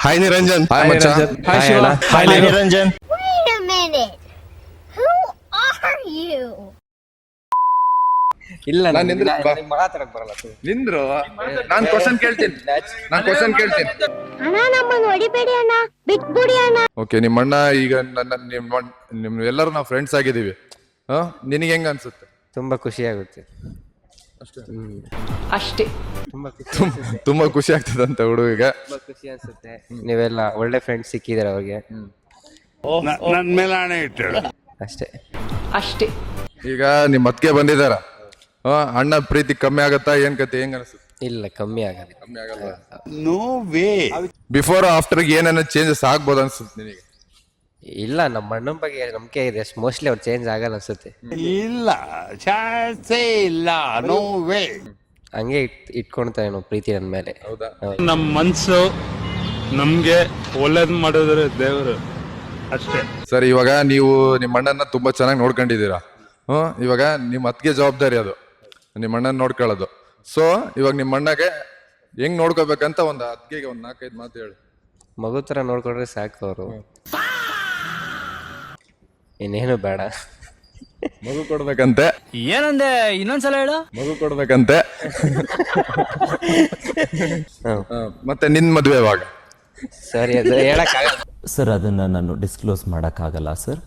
Hi Niranjan. Hi Niranjan. Hi Shiva. Hi Niranjan. Wait a minute. Who are you? ಇಲ್ಲ ನಾನ್ ನಿಂದ್ರು ಬಾ. ಮಾತಾಡಕ್ ಬರಲ್ಲ ನಿಂದ್ರು ನಾನ್ ಕ್ವಶನ್ ಕೇಳ್ತೀನಿ. ಅಣ್ಣ ನಮ್ಮನ್ನು ಹೊಡಿಬೇಡಿ ಅಣ್ಣ, ಬಿಟ್ಬಿಡಿ ಅಣ್ಣ. ಓಕೆ, ನಿಮ್ಮಣ್ಣ ಈಗ ನಿಮ್ ಎಲ್ಲರೂ ನಾವು ಫ್ರೆಂಡ್ಸ್ ಆಗಿದ್ದೀವಿ. ನಿನಗೆ ಹೆಂಗ ಅನ್ಸುತ್ತೆ? ತುಂಬಾ ಖುಷಿ ಆಗುತ್ತೆ. ಅಷ್ಟೇ. ತುಂಬಾ ಖುಷಿ ಆಗ್ತದಂತೆ ಹುಡುಗಿಗೆ. ತುಂಬಾ ಖುಷಿ ಅನ್ಸುತ್ತೆ. ನೀವೆಲ್ಲ ಒಳ್ಳೆ ಫ್ರೆಂಡ್ಸ್ ಸಿಕ್ಕಿದಾರೆ ಅವ್ರಿಗೆ. ನನ್ ಮೇಲೆ ಹಣೆ ಇಟ್ಟಳು. ಅಷ್ಟೇ. ಅಷ್ಟೇ. ಈಗ ನಿಮ್ ಅತ್ತಿಗೆ ಬಂದಿದಾರ, ಅಣ್ಣ ಪ್ರೀತಿ ಕಮ್ಮಿ ಆಗತ್ತಾ? ಏನ್ ಕತೆ, ಹೆಂಗ ಅನ್ಸುತ್ತೆ? ಇಲ್ಲ, ಕಮ್ಮಿ ಆಗಲ್ಲ. ಕಮ್ಮಿ ಆಗಲ್ಲ. No way. ಬಿಫೋರ್ ಆಫ್ಟರ್ ಏನೇನ ಚೇಂಜಸ್ ಆಗ್ಬೋದು ಅನ್ಸುತ್ತೆ ನಿನಗೆ? ಇಲ್ಲ, ನಮ್ಮ ಅಣ್ಣನ ಬಗ್ಗೆ ನಂಬಿಕೆ ಇದೆ. ಮೋಸ್ಟ್ಲಿ ಅವ್ರು ಚೇಂಜ್ ಆಗಲ್ಲ ಅನ್ಸುತ್ತೆ. ಇಲ್ಲ, ಚಾನ್ಸೇ ಇಲ್ಲ. No way. ಹಂಗೆ ಇಟ್ಕೊಳ್ತಾರೆ ನಾವು ಪ್ರೀತಿ ನನ್ನ ಮೇಲೆ. ಹೌದಾ? ನಮ್ಮ ಮನ್ಸು ನಮ್ಗೆ ಒಳ್ಳೇದ್ ಮಾಡಿದ್ರೆ ದೇವರು ಅಷ್ಟೇ. ಸರಿ, ಇವಾಗ ನೀವು ನಿಮ್ಮ ಅಣ್ಣನ ತುಂಬಾ ಚೆನ್ನಾಗಿ ನೋಡ್ಕೊಂಡಿದ್ದೀರಾ. ಇವಾಗ ನಿಮ್ಮ ಅತ್ತಿಗೆ ಜವಾಬ್ದಾರಿ ಅದು, ನಿಮ್ಮ ಅಣ್ಣನ ನೋಡ್ಕೊಳ್ಳೋದು. ಸೊ ಇವಾಗ ನಿಮ್ಮ ಅಣ್ಣಗೆ ಹೆಂಗ್ ನೋಡ್ಕೋಬೇಕಂತ ಒಂದು ಅತ್ತಿಗೆಗೆ ಒಂದ್ 4-5 ಮಾತು ಹೇಳಿ. ಮಗು ತರ ನೋಡ್ಕೊಂಡ್ರೆ ಸಾಕು ಅವರು, ಇನ್ನೇನು ಬೇಡ. ಮಗು ಕೊಡ್ಬೇಕಂತೆ. ಏನಂದೆ, ಇನ್ನೊಂದ್ಸಲ ಹೇಳು. ಮಗು ಕೊಡ್ಬೇಕಂತೆ. ಮತ್ತೆ ನಿನ್ ಮದ್ವೆ ಯಾವಾಗ? ಸರಿ, ಅದು ಹೇಳಕ್ಕಾಗಲ್ಲ ಸರ್. ಅದನ್ನು ನಾನು ಡಿಸ್ಕ್ಲೋಸ್ ಮಾಡೋಕ್ಕಾಗಲ್ಲ ಸರ್.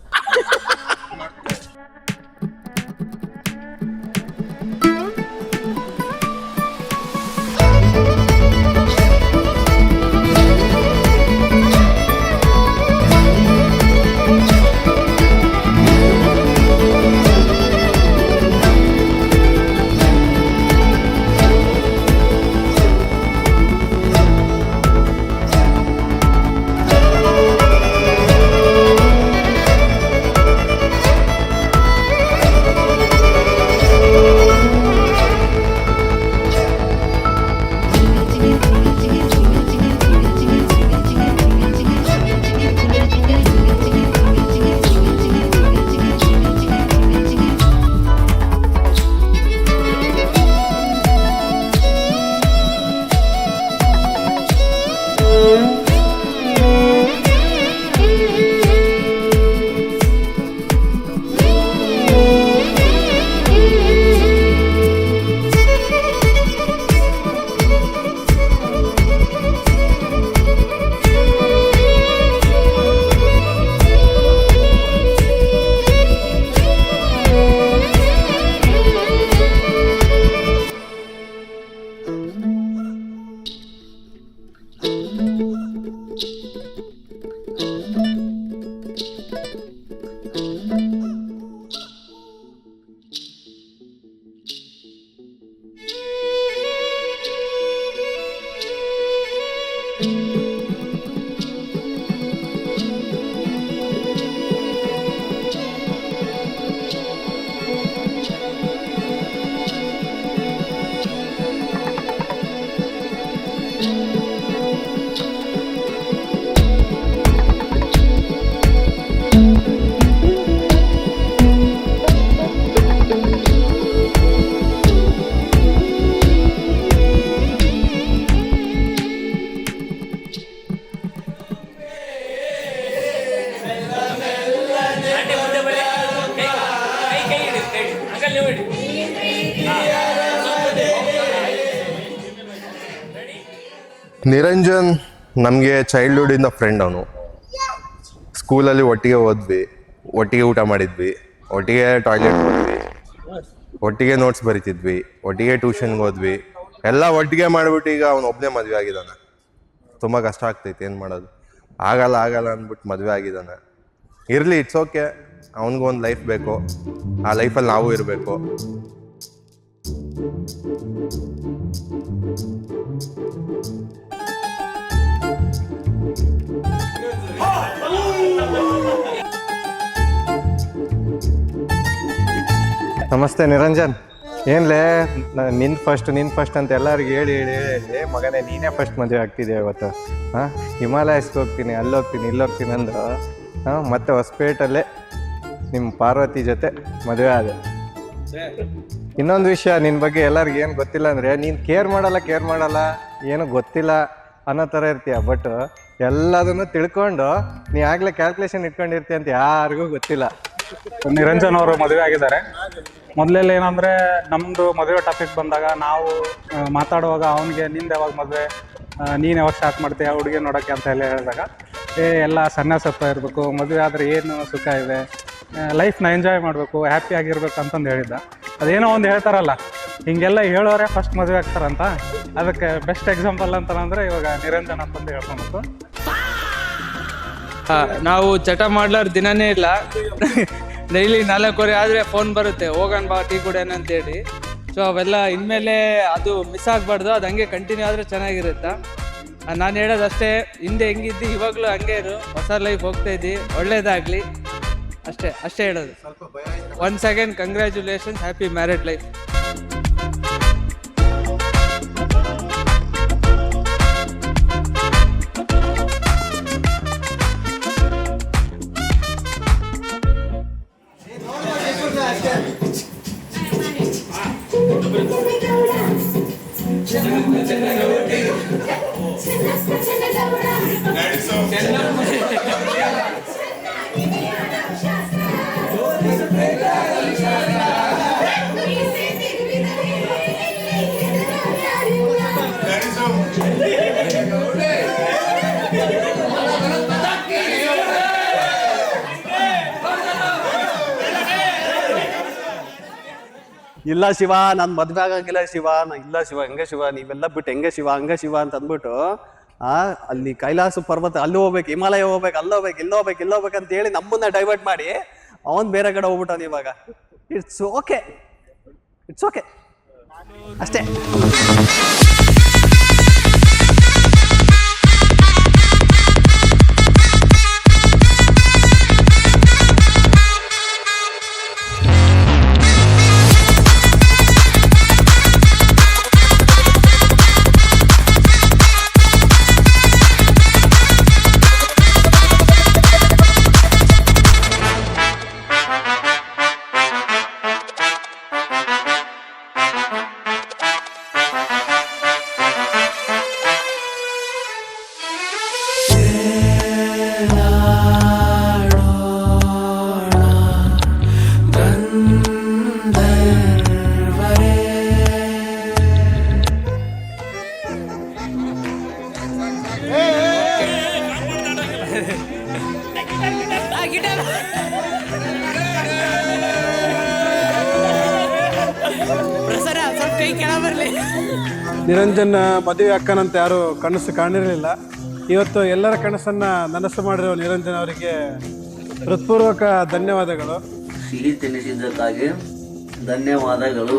ನಿರಂಜನ್ ನಮಗೆ ಚೈಲ್ಡ್ಹುಡ್ಡಿಂದ ಫ್ರೆಂಡ್. ಅವನು ಸ್ಕೂಲಲ್ಲಿ ಒಟ್ಟಿಗೆ ಓದ್ವಿ, ಒಟ್ಟಿಗೆ ಊಟ ಮಾಡಿದ್ವಿ, ಒಟ್ಟಿಗೆ ಟಾಯ್ಲೆಟ್ ಹೋದ್ವಿ, ಒಟ್ಟಿಗೆ ನೋಟ್ಸ್ ಬರಿತಿದ್ವಿ, ಒಟ್ಟಿಗೆ ಟ್ಯೂಷನ್ಗೆ ಹೋದ್ವಿ, ಎಲ್ಲ ಒಟ್ಟಿಗೆ ಮಾಡಿಬಿಟ್ಟು ಈಗ ಅವನು ಒಬ್ಬನೇ ಮದುವೆ ಆಗಿದ್ದಾನೆ. ತುಂಬ ಕಷ್ಟ ಆಗ್ತೈತೆ, ಏನು ಮಾಡೋದು, ಆಗಲ್ಲ ಅಂದ್ಬಿಟ್ಟು ಮದುವೆ ಆಗಿದ್ದಾನೆ. ಇರಲಿ, ಇಟ್ಸ್ ಓಕೆ. ಅವನಿಗೂ ಒಂದು ಲೈಫ್ ಬೇಕು, ಆ ಲೈಫಲ್ಲಿ ನಾವು ಇರಬೇಕು. ನಮಸ್ತೆ ನಿರಂಜನ್. ಏನ್ಲೇ ನಿನ್ ಫಸ್ಟ್ ಅಂತ ಎಲ್ಲರಿಗೂ ಹೇಳಿ ಮಗನೇ ನೀನೇ ಫಸ್ಟ್ ಮದುವೆ ಆಗ್ತಿದ್ಯಾ ಇವತ್ತು? ಹಿಮಾಲಯಸ್ಗೆ ಹೋಗ್ತೀನಿ, ಅಲ್ಲೋಗ್ತೀನಿ, ಇಲ್ಲೋಗ್ತೀನಿ ಅಂದ್ರು ಮತ್ತೆ ಹೊಸಪೇಟಲ್ಲೇ ನಿಮ್ಮ ಪಾರ್ವತಿ ಜೊತೆ ಮದುವೆ ಆದೆ. ಇನ್ನೊಂದು ವಿಷಯ ನಿನ್ನ ಬಗ್ಗೆ ಎಲ್ಲರಿಗೂ ಏನು ಗೊತ್ತಿಲ್ಲ ಅಂದರೆ, ನೀನು ಕೇರ್ ಮಾಡಲ್ಲ, ಏನು ಗೊತ್ತಿಲ್ಲ. ಅನ್ನೋ ಥರ ಇರ್ತೀಯ. ಬಟ್ ಎಲ್ಲದನ್ನು ತಿಳ್ಕೊಂಡು ನೀ ಆಗಲೇ ಕ್ಯಾಲ್ಕುಲೇಷನ್ ಇಟ್ಕೊಂಡಿರ್ತೀಯ ಅಂತ ಯಾರಿಗೂ ಗೊತ್ತಿಲ್ಲ. ನಿರಂಜನ್ ಅವರು ಮದುವೆ ಆಗಿದ್ದಾರೆ. ಮೊದಲೆಲ್ಲ ಏನಂದರೆ ನಮ್ಮದು ಮದುವೆ ಟಾಪಿಕ್ ಬಂದಾಗ ನಾವು ಮಾತಾಡುವಾಗ ಅವನಿಗೆ ನಿಂದು ಯಾವಾಗ ಮದುವೆ, ನೀನು ಯಾವಾಗ ಸ್ಟಾರ್ಟ್ ಮಾಡ್ತೀಯ ಹುಡುಗಿ ನೋಡೋಕ್ಕೆ ಅಂತ ಎಲ್ಲ ಹೇಳಿದಾಗ ಎಲ್ಲ ಸನ್ಯಾಸತ್ವ ಇರಬೇಕು, ಮದುವೆ ಆದರೆ ಏನು ಸುಖ ಇದೆ, ಲೈಫ್ನ ಎಂಜಾಯ್ ಮಾಡಬೇಕು, ಹ್ಯಾಪಿ ಆಗಿರ್ಬೇಕು ಅಂತಂದು ಹೇಳಿದ್ದ. ಅದೇನೋ ಒಂದು ಹೇಳ್ತಾರಲ್ಲ, ಹಿಂಗೆಲ್ಲ ಹೇಳೋರೆ ಫಸ್ಟ್ ಮದುವೆ ಆಗ್ತಾರಂತ. ಅದಕ್ಕೆ ಬೆಸ್ಟ್ ಎಕ್ಸಾಂಪಲ್ ಅಂತಂದರೆ ಇವಾಗ ನಿರಂಜನ್ ಅಂತಂದು ಹೇಳ್ಕೊಬೇಕು. ನಾವು ಚಟ ಮಾಡ್ಲಾರ ದಿನನೇ ಇಲ್ಲ. ಡೈಲಿ 4 ಆದರೆ ಫೋನ್ ಬರುತ್ತೆ, ಹೋಗೋಣ ಬಾ ಟೀ ಕುಡಿಯೋಣ ಅಂತೇಳಿ. ಸೊ ಅವೆಲ್ಲ ಇನ್ಮೇಲೆ ಅದು ಮಿಸ್ ಆಗಬಾರ್ದು, ಅದು ಹಂಗೆ ಕಂಟಿನ್ಯೂ ಆದರೆ ಚೆನ್ನಾಗಿರುತ್ತಾ. ನಾನು ಹೇಳೋದಷ್ಟೇ, ಹಿಂದೆ ಹೆಂಗಿದ್ದು ಇವಾಗಲೂ ಹಂಗೆ ಇರು, ಹೊಸ ಲೈಫ್ ಹೋಗ್ತಾ ಇದ್ದಿ, ಒಳ್ಳೇದಾಗಲಿ ಅಷ್ಟೇ ಹೇಳೋದು. Once again congratulations, happy married life. ಇಲ್ಲ ಶಿವ, ನಾನು ಮದುವೆ ಆಗಂಗಿಲ್ಲ ಶಿವ, ಇಲ್ಲ ಶಿವ, ಹೆಂಗೆ ಶಿವ, ನೀವೆಲ್ಲ ಬಿಟ್ಟು ಹೆಂಗೆ ಶಿವ, ಹಂಗೆ ಶಿವ ಅಂತ ಅಂದ್ಬಿಟ್ಟು ಅಲ್ಲಿ ಕೈಲಾಸ ಪರ್ವತ ಅಲ್ಲಿ ಹೋಗ್ಬೇಕು, ಹಿಮಾಲಯ ಹೋಗ್ಬೇಕು, ಅಲ್ಲೋಗ್ಬೇಕು, ಇಲ್ಲೋಗ್ಬೇಕು ಅಂತ ಹೇಳಿ ನಮ್ಮನ್ನ ಡೈವರ್ಟ್ ಮಾಡಿ ಅವನ್ ಬೇರೆ ಕಡೆ ಹೋಗ್ಬಿಟ್ಟವನು ಇವಾಗ. ಇಟ್ಸ್ ಓಕೆ ಅಷ್ಟೇ. ನಿರಂಜನ್ ಮದುವೆ ಅಕ್ಕನಂತ ಯಾರು ಕನಸು ಕಾಣಿರಲಿಲ್ಲ. ಇವತ್ತು ಎಲ್ಲರ ಕನಸನ್ನು ನನಸು ಮಾಡಿರೋ ನಿರಂಜನ್ ಅವರಿಗೆ ಹೃತ್ಪೂರ್ವಕ ಧನ್ಯವಾದಗಳು. ಸಿಹಿ ತಿನಿಸಿದ್ದಕ್ಕಾಗಿ ಧನ್ಯವಾದಗಳು.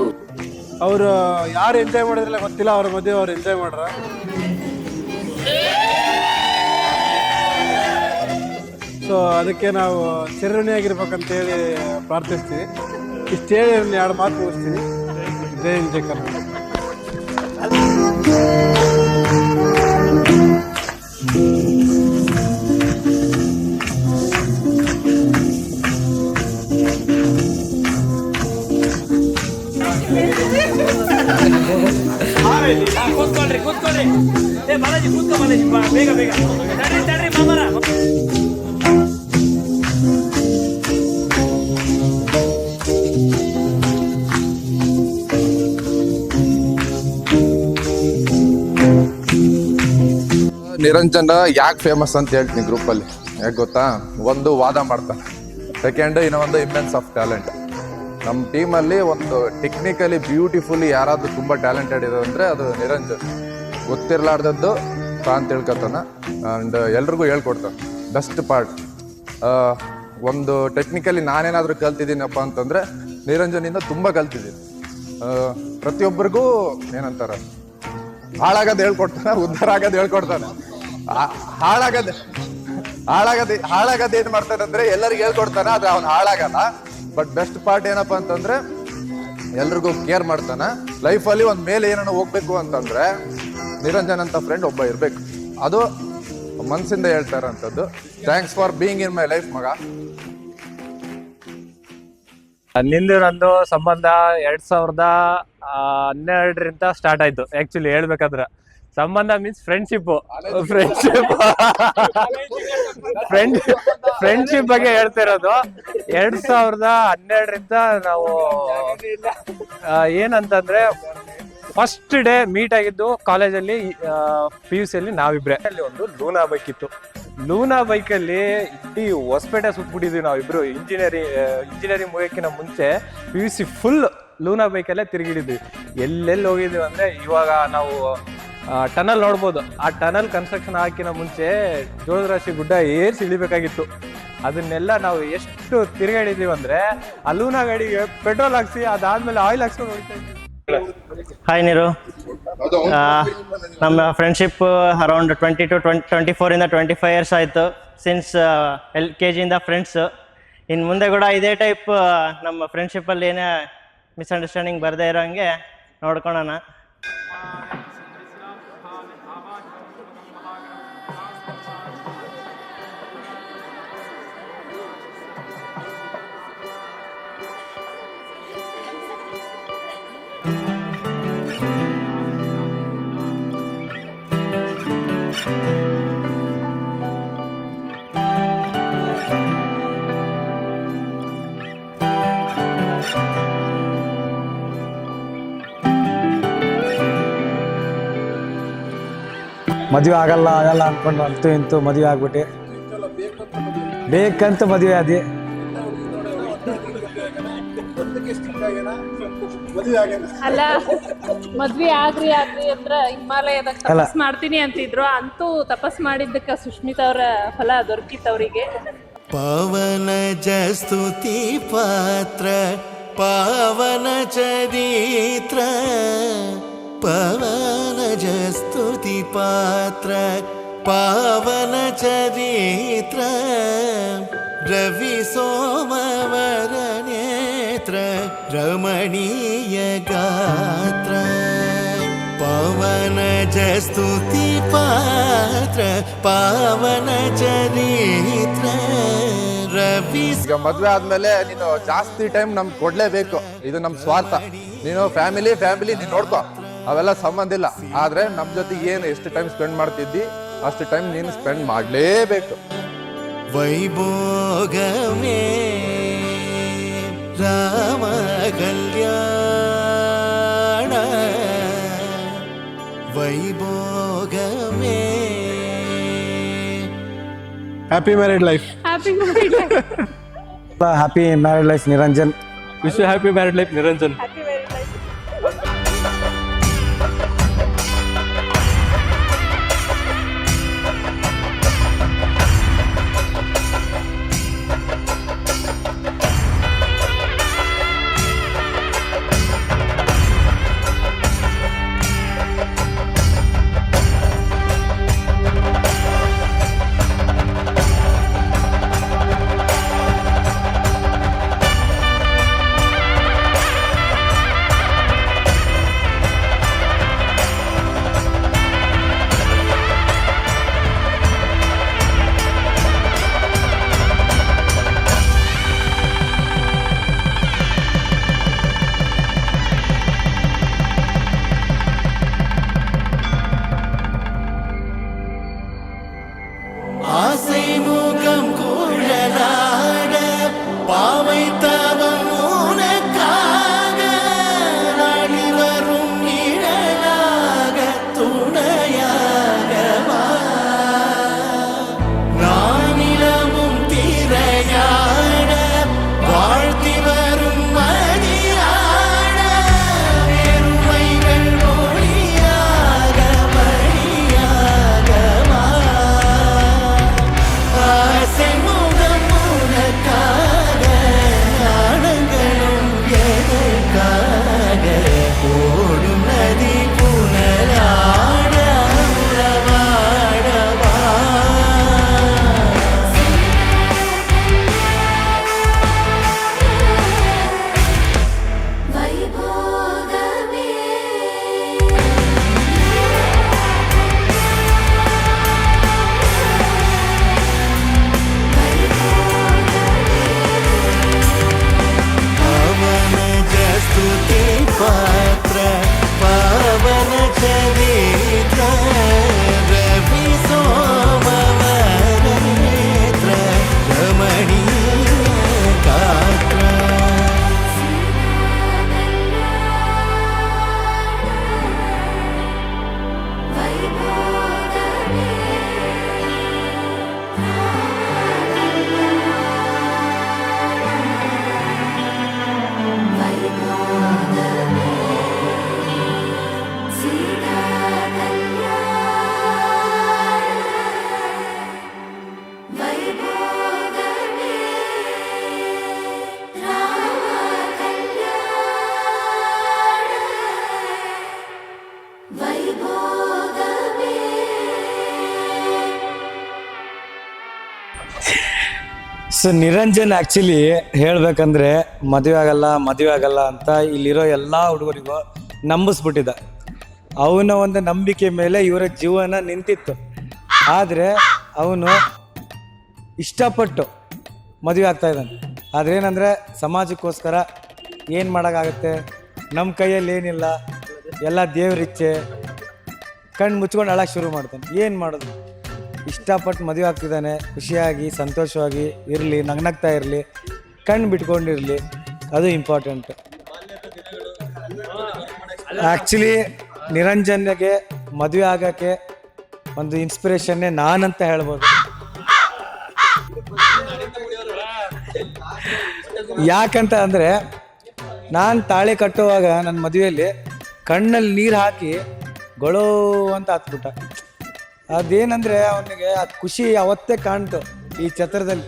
ಅವರು ಯಾರು ಎಂಜಾಯ್ ಮಾಡಿದ್ರಲ್ಲ ಗೊತ್ತಿಲ್ಲ, ಅವ್ರ ಮದುವೆ ಅವ್ರು ಎಂಜಾಯ್ ಮಾಡ್ರ. ಸೊ ಅದಕ್ಕೆ ನಾವು ಚಿರಋಣಿಯಾಗಿರ್ಬೇಕಂತೇಳಿ ಪ್ರಾರ್ಥಿಸ್ತೀವಿ. ಇಷ್ಟು ಹೇಳಿ 2 ಮಾತು ಮುಗಿಸ್ತೀನಿ. ಜೈ ಹಿಂದ್, ಜೈ ಕರ್ನಾಟಕ. ಕೂತ್ಕೊಳ್ರಿ. ಬಾಲಾಜಿ ಕೂತ್ಕೊ, ಬಾಲಾಜಿ ಬೇಗ ತಡ್ರಿ ಮಾಮರ. ನಿರಂಜನ್ ಯಾಕೆ ಫೇಮಸ್ ಅಂತ ಹೇಳ್ತೀನಿ ಗ್ರೂಪಲ್ಲಿ. ಯಾಕೆ ಗೊತ್ತಾ, ಒಂದು ವಾದ ಮಾಡ್ತಾನೆ, ಸೆಕೆಂಡ್ ಇನ್ನೊಂದು ಇಮ್ಮೆನ್ಸ್ ಆಫ್ ಟ್ಯಾಲೆಂಟ್. ನಮ್ಮ ಟೀಮಲ್ಲಿ ಒಂದು ಟೆಕ್ನಿಕಲಿ ಬ್ಯೂಟಿಫುಲಿ ಯಾರಾದರೂ ತುಂಬ ಟ್ಯಾಲೆಂಟೆಡ್ ಇದೆ ಅಂದರೆ ಅದು ನಿರಂಜನ್. ಗೊತ್ತಿರಲಾರ್ದದ್ದು ತಾನು ತಿಳ್ಕೊತಾನೆ ಆ್ಯಂಡ್ ಎಲ್ರಿಗೂ ಹೇಳ್ಕೊಡ್ತಾನೆ. ಬೆಸ್ಟ್ ಪಾರ್ಟ್, ಒಂದು ಟೆಕ್ನಿಕಲಿ ನಾನೇನಾದರೂ ಕಲ್ತಿದ್ದೀನಪ್ಪ ಅಂತಂದರೆ ನಿರಂಜನಿಂದ ತುಂಬ ಕಲ್ತಿದ್ದೀನಿ. ಪ್ರತಿಯೊಬ್ಬರಿಗೂ ಏನಂತಾರೆ, ಹಾಳಾಗೋದು ಹೇಳ್ಕೊಡ್ತಾನೆ, ಉದ್ಧಾರ ಆಗೋದು ಹೇಳ್ಕೊಡ್ತಾನೆ. ಹಾಳಾಗದು ಏನ್ ಮಾಡ್ತಾನೆ ಅಂದ್ರೆ ಎಲ್ಲರಿಗೂ ಹೇಳ್ಕೊಡ್ತಾನೆ, ಆದ್ರೆ ಅವ್ನು ಹಾಳಾಗಲ್ಲ. ಬಟ್ ಬೆಸ್ಟ್ ಪಾರ್ಟ್ ಏನಪ್ಪಾ ಅಂತಂದ್ರೆ ಎಲ್ರಿಗೂ ಕೇರ್ ಮಾಡ್ತಾನೆ. ಲೈಫಲ್ಲಿ ಒಂದ್ ಮೇಲೆ ಏನೋ ಹೋಗ್ಬೇಕು ಅಂತಂದ್ರೆ ನಿರಂಜನ್ ಅಂತ ಫ್ರೆಂಡ್ ಒಬ್ಬ ಇರ್ಬೇಕು. ಅದು ಮನ್ಸಿಂದ ಹೇಳ್ತಾರಂಥದ್ದು. Thanks for being in my life ಮಗ. ನಿಂದು ನಂದು ಸಂಬಂಧ 2012ರಿಂದ ಸ್ಟಾರ್ಟ್ ಆಯ್ತು. ಆಕ್ಚುಲಿ ಹೇಳ್ಬೇಕಾದ್ರೆ ಸಂಬಂಧ ಮೀನ್ಸ್ ಫ್ರೆಂಡ್ಶಿಪ್ ಫ್ರೆಂಡ್ಶಿಪ್ ಬಗ್ಗೆ ಹೇಳ್ತಿರೋದು. 2012ರಿಂದ ನಾವು ಏನಂತಂದ್ರೆ ಫಸ್ಟ್ ಡೇ ಮೀಟ್ ಆಗಿದ್ದು ಕಾಲೇಜಲ್ಲಿ PUC ಅಲ್ಲಿ ನಾವಿಬ್ರೆ. ಅಲ್ಲಿ ಒಂದು ಲೂನಾ ಬೈಕ್ ಇತ್ತು. ಲೂನಾ ಬೈಕಲ್ಲಿ ಇಡೀ ಹೊಸಪೇಟೆ ಸುತ್ಬಿಟ್ಟಿದ್ವಿ ನಾವಿಬ್ರು. ಇಂಜಿನಿಯರಿಂಗ್ ಮುಗಿಯೋಕ್ಕಿಂತ ಮುಂಚೆ PUC ಫುಲ್ ಲೂನಾ ಬೈಕಲ್ಲೇ ತಿರುಗಿಡಿದ್ವಿ. ಎಲ್ಲೆಲ್ಲಿ ಹೋಗಿದ್ವಿ ಅಂದ್ರೆ, ಇವಾಗ ನಾವು ಟನಲ್ ನೋಡ್ಬೋದು, ಆ ಟನಲ್ ಕನ್ಸ್ಟ್ರಕ್ಷನ್ ಹಾಕಿನ ಮುಂಚೆ ಜೋಳದರಾಶಿ ಗುಡ್ಡ ಏರ್ಸಿ ಇಳಿಬೇಕಾಗಿತ್ತು. ಅದನ್ನೆಲ್ಲ ನಾವು ಎಷ್ಟು ತಿರುಗಾಡಿದೀವಿ ಅಂದ್ರೆ, ಆ ಲೂನಾ ಗಾಡಿಗೆ ಪೆಟ್ರೋಲ್ ಹಾಕ್ಸಿ ಅದಾದ್ಮೇಲೆ ಆಯಿಲ್ ಹಾಕ್ಸ್ಕೊಂಡು ಹೋಗ್ತಾ ಇದ್ವಿ. ಹಾಯ್ ನೀರು, ನಮ್ಮ ಫ್ರೆಂಡ್ಶಿಪ್ ಅರೌಂಡ್ 24 ಇಂದ 25 ಇಯರ್ಸ್ ಆಯಿತು. ಸಿನ್ಸ್ LKG ಇಂದ ಫ್ರೆಂಡ್ಸ್. ಇನ್ನು ಮುಂದೆ ಕೂಡ ಇದೇ ಟೈಪ್ ನಮ್ಮ ಫ್ರೆಂಡ್ಶಿಪ್ಪಲ್ಲಿ ಏನೇ ಮಿಸ್ಅಂಡರ್ಸ್ಟ್ಯಾಂಡಿಂಗ್ ಬರದೇ ಇರೋ ಹಂಗೆ ನೋಡ್ಕೊಳೋಣ. ಮದುವೆ ಆಗಲ್ಲ ಅಂದ್ಕೊಂಡು ಅಂತೂ ಮದುವೆ ಆಗ್ಬಿಟ್ಟು ಬೇಕಂತ ಮದುವೆ ಆದಿ. ಅಲ್ಲ, ಮದ್ವೆ ಆಗ್ರಿ ಅಂದ್ರ ಹಿಮಾಲಯದಾಗ ತಪಸ್ ಮಾಡ್ತೀನಿ ಅಂತಿದ್ರು. ಅಂತೂ ತಪಸ್ ಮಾಡಿದ್ದಕ್ಕ ಸುಷ್ಮಿತಾ ಅವರ ಫಲ ದೊರಕಿತ್ತವ್ರಿಗೆ. ಪಾವನ ಜಸ್ತುತಿ ಪಾತ್ರ ಪಾವನ ಚರಿತ್ರ, ಪಾವನ ಜಸ್ತುತಿ ಪಾತ್ರ ಪಾವನ ಚರಿತ್ರ, ರವಿ ಸೋಮವರ ನೇತ್ರ ರಮಣೀಯ ಗಾತ್ರ, ಪಾವನ ಜಸ್ತುತಿ ಪಾತ್ರ ಪಾವನ ಚರಿತ್ರ ರವಿ. ಈಗ ಮದ್ವೆ ಆದ್ಮೇಲೆ ನೀನು ಜಾಸ್ತಿ ಟೈಮ್ ನಮ್ಗೆ ಕೊಡ್ಲೇಬೇಕು. ಇದು ನಮ್ ಸ್ವಾರ್ಥ. ನೀನು ಫ್ಯಾಮಿಲಿ ನೀನ್ ನೋಡ್ಕೊ, ಅವೆಲ್ಲ ಸಂಬಂಧ ಇಲ್ಲ. ಆದ್ರೆ ನಮ್ ಜೊತೆ ಏನು ಎಷ್ಟು ಟೈಮ್ ಸ್ಪೆಂಡ್ ಮಾಡ್ತಿದ್ದಿ ಅಷ್ಟು ಟೈಮ್ ನೀನು ಸ್ಪೆಂಡ್ ಮಾಡ್ಲೇಬೇಕು. ವೈಭೋಗಮೇ ರಾಮ ಕಲ್ಯಾಣ, ವೈಭೋಗಮೇ. Happy married life. Happy married life. Happy married life Niranjan. Wish happy married life Niranjan. Happy married life. So Niranjan actually ಹೇಳ್ಬೇಕಂದ್ರೆ ಮದುವೆ ಆಗಲ್ಲ ಅಂತ ಇಲ್ಲಿರೋ ಎಲ್ಲ ಹುಡುಗರಿಗೂ ನಂಬಿಸ್ಬಿಟ್ಟಿದ್ದ. ಅವನ ಒಂದು ನಂಬಿಕೆ ಮೇಲೆ ಇವರ ಜೀವನ ನಿಂತಿತ್ತು. ಆದರೆ ಅವನು ಇಷ್ಟಪಟ್ಟು ಮದುವೆ ಆಗ್ತಾ ಇದ್ದಾನೆ. ಆದರೆ ಏನಂದರೆ ಸಮಾಜಕ್ಕೋಸ್ಕರ ಏನು ಮಾಡೋಕ್ಕಾಗುತ್ತೆ, ನಮ್ಮ ಕೈಯಲ್ಲಿ ಏನಿಲ್ಲ, ಎಲ್ಲ ದೇವ್ರಿಚ್ಛೆ, ಕಣ್ಣು ಮುಚ್ಕೊಂಡು ಅಳಕ್ಕೆ ಶುರು ಮಾಡ್ತಾನೆ. ಏನು ಮಾಡೋದು, ಇಷ್ಟಪಟ್ಟು ಮದುವೆ ಆಗ್ತಿದ್ದಾನೆ. ಖುಷಿಯಾಗಿ ಸಂತೋಷವಾಗಿ ಇರಲಿ, ನಗ್ನಗ್ತಾ ಇರಲಿ, ಕಣ್ಣು ಬಿಟ್ಕೊಂಡಿರಲಿ, ಅದು ಇಂಪಾರ್ಟೆಂಟ್. ಆ್ಯಕ್ಚುಲಿ ನಿರಂಜನ್ಗೆ ಮದುವೆ ಆಗೋಕ್ಕೆ ಒಂದು ಇನ್ಸ್ಪಿರೇಷನ್ನೇ ನಾನಂತ ಹೇಳ್ಬೋದು. ಯಾಕಂತ ಅಂದರೆ ನಾನು ತಾಳಿ ಕಟ್ಟುವಾಗ ನನ್ನ ಮದುವೆಯಲ್ಲಿ ಕಣ್ಣಲ್ಲಿ ನೀರು ಹಾಕಿ ಗೊಳೋ ಅಂತ ಹತ್ಬಿಟ್ಟ. ಅದೇನಂದರೆ ಅವನಿಗೆ ಆ ಖುಷಿ ಅವತ್ತೇ ಕಾಣ್ತು ಈ ಛತ್ರದಲ್ಲಿ.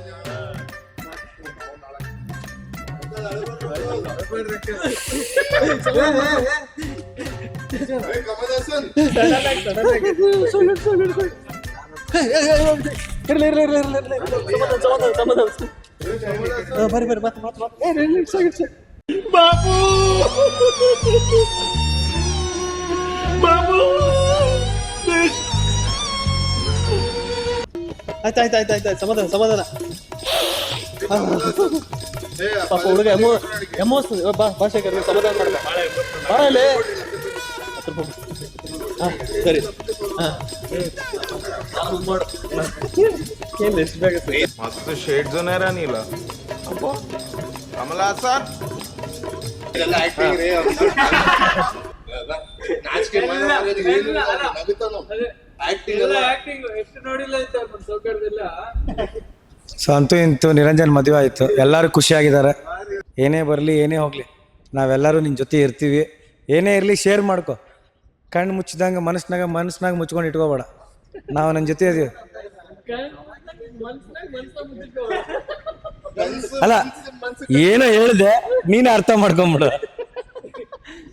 ಬಾಬು ಬಾಬು ಆಯ್ತಾಯ್ತಾಯ್ತಾಯ್ತಾಯ್ತು, ಸಮಾಧಾನ ಸಮಾಧಾನ. ಪಾಪ ಹುಡುಗ ಎಮೋಷನ್ ಭಾಷೆಕರ್ ಸಮಾಧಾನ ಮಾಡ್ದ. ಬಾಳೆ ಸರಿ ಏನು ಎಷ್ಟು ಬೇಗ मस्त शेड जो नाही राणीला आम्हाला असा ಸೊ ಅಂತೂ ಇಂತೂ ನಿರಂಜನ್ ಮದುವೆ ಆಯಿತು. ಎಲ್ಲರೂ ಖುಷಿಯಾಗಿದ್ದಾರೆ. ಏನೇ ಬರಲಿ ಏನೇ ಹೋಗಲಿ ನಾವೆಲ್ಲರೂ ನಿನ್ನ ಜೊತೆ ಇರ್ತೀವಿ. ಏನೇ ಇರಲಿ ಶೇರ್ ಮಾಡ್ಕೊ. ಕಣ್ಣು ಮುಚ್ಚಿದಂಗೆ ಮನಸ್ನಾಗ ಮುಚ್ಕೊಂಡು ಇಟ್ಕೋಬೇಡ. ನಾವು ನನ್ನ ಜೊತೆ ಇದೀವಿ. ಅಲ್ಲ ಏನೋ ಹೇಳಿದೆ, ನೀನೇ ಅರ್ಥ ಮಾಡ್ಕೊಂಬಿಡು.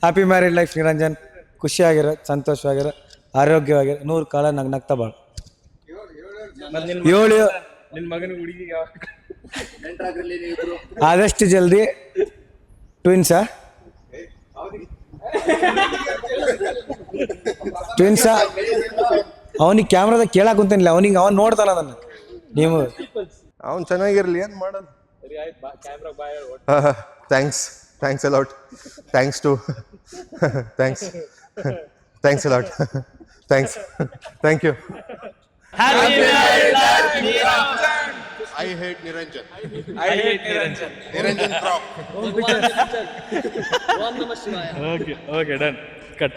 Happy married life Niranjan. ಖುಷಿಯಾಗಿರೋ, ಸಂತೋಷವಾಗಿರೋ, ಆರೋಗ್ಯವಾಗಿರೋ, 100 ಕಾಲ ನಗ್ನಗ್ತಾ ಬಾಳ. ನಿನ್ನ ಮಗನ ಹುಡುಗಿ ಆದಷ್ಟು ಜಲ್ದಿ ಟ್ವಿನ್ಸಾ ಅವನಿಗೆ ಕ್ಯಾಮ್ರಾದಾಗ ಕೇಳಕ್ ಕುಂತೇನಿಲ್ಲ. ಅವನ್ ನೋಡ್ತಾನ ನನ್ನ. ನೀವು ಅವ್ನು ಚೆನ್ನಾಗಿರ್ಲಿ, ಏನು ಮಾಡೋದು. Thanks a lot. Thanks a lot. Thank you. I hate Niranjan. Niranjan crop. Okay, done. Cut.